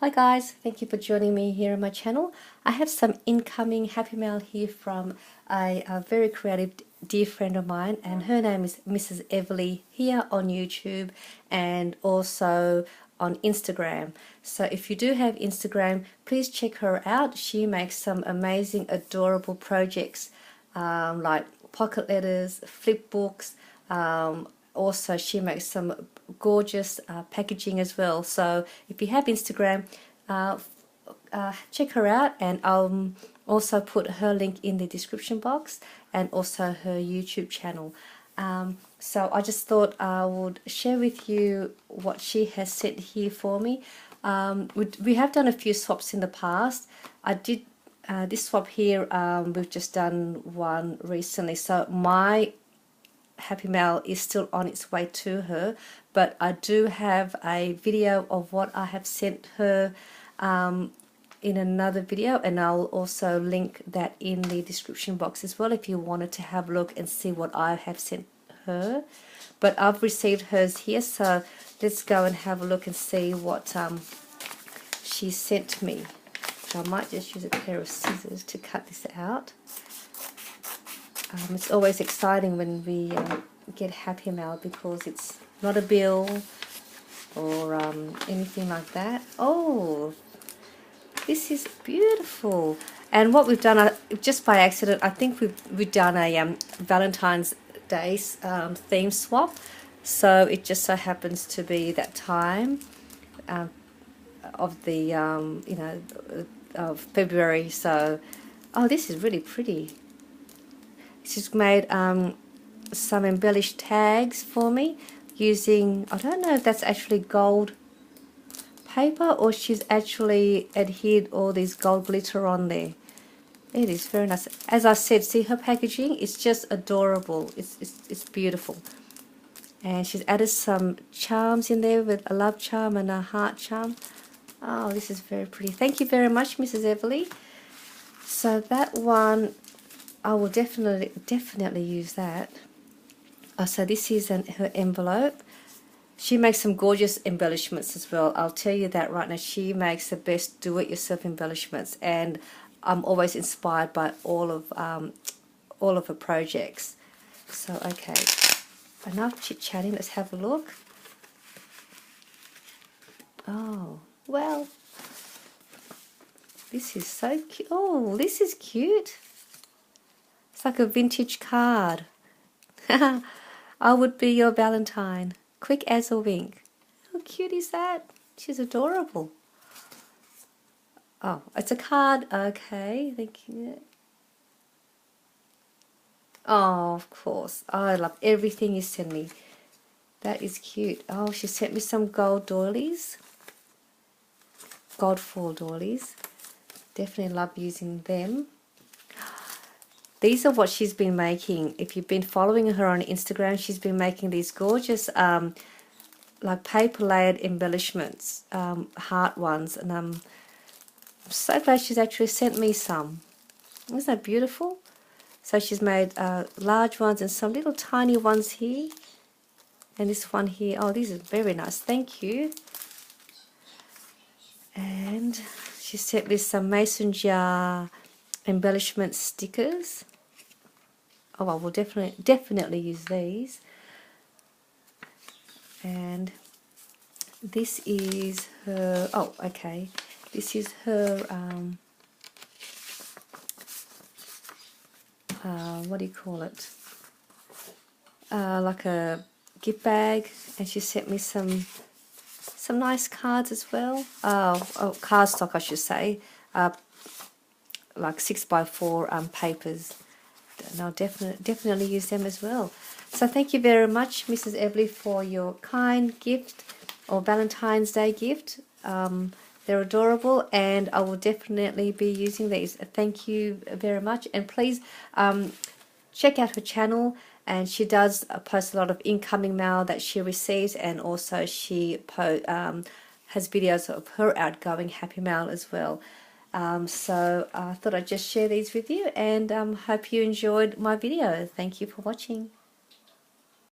Hi guys, thank you for joining me here on my channel. I have some incoming happy mail here from a very creative dear friend of mine, and her name is MrsEvally here on YouTube and also on Instagram. So if you do have Instagram, please check her out. She makes some amazing adorable projects like pocket letters, flip books, also she makes some gorgeous packaging as well. So if you have Instagram, check her out, and I'll also put her link in the description box and also her YouTube channel. So I just thought I would share with you what she has sent here for me. We have done a few swaps in the past. I did this swap here, we've just done one recently, so my happy mail is still on its way to her, but I do have a video of what I have sent her in another video, and I'll also link that in the description box as well if you wanted to have a look and see what I have sent her. But I've received hers here, so let's go and have a look and see what she sent me. So I might just use a pair of scissors to cut this out. It's always exciting when we get happy mail because it's not a bill or anything like that. Oh, this is beautiful. And what we've done, just by accident, I think we've done a Valentine's Day theme swap. So it just so happens to be that time of the of February. So, oh, this is really pretty. She's made some embellished tags for me using, I don't know if that's actually gold paper or she's actually adhered all these gold glitter on there. It is very nice. As I said, see her packaging? It's just adorable. It's beautiful. And she's added some charms in there with a love charm and a heart charm. Oh, this is very pretty. Thank you very much, MrsEvally. So that one, I will definitely use that. Oh, so this is her envelope. She makes some gorgeous embellishments as well. I'll tell you that right now. She makes the best do-it-yourself embellishments, and I'm always inspired by all of her projects. So okay, enough chit-chatting. Let's have a look. Oh well, this is so cute. Oh, this is cute. It's like a vintage card. I would be your Valentine, quick as a wink. How cute is that? She's adorable. Oh, it's a card. Okay, thank you. Oh, of course. Oh, I love everything you send me. That is cute. Oh, she sent me some gold doilies. Gold foil doilies. Definitely love using them. These are what she's been making. If you've been following her on Instagram, she's been making these gorgeous like paper layered embellishments, heart ones, and I'm so glad she's actually sent me some. Isn't that beautiful? So she's made large ones and some little tiny ones here, and this one here. Oh, these are very nice. Thank you. And she sent me some mason jar embellishment stickers. Oh, I will definitely use these. And this is her, oh, okay, this is her, what do you call it? Like a gift bag, and she sent me some nice cards as well. Oh, cardstock, I should say. Like 6x4 papers. And I'll definitely use them as well. So thank you very much, MrsEvally, for your kind gift or Valentine's Day gift. They're adorable, and I will definitely be using these. Thank you very much, and please check out her channel. And she does post a lot of incoming mail that she receives, and also she has videos of her outgoing happy mail as well. So I thought I'd just share these with you, and hope you enjoyed my video. Thank you for watching.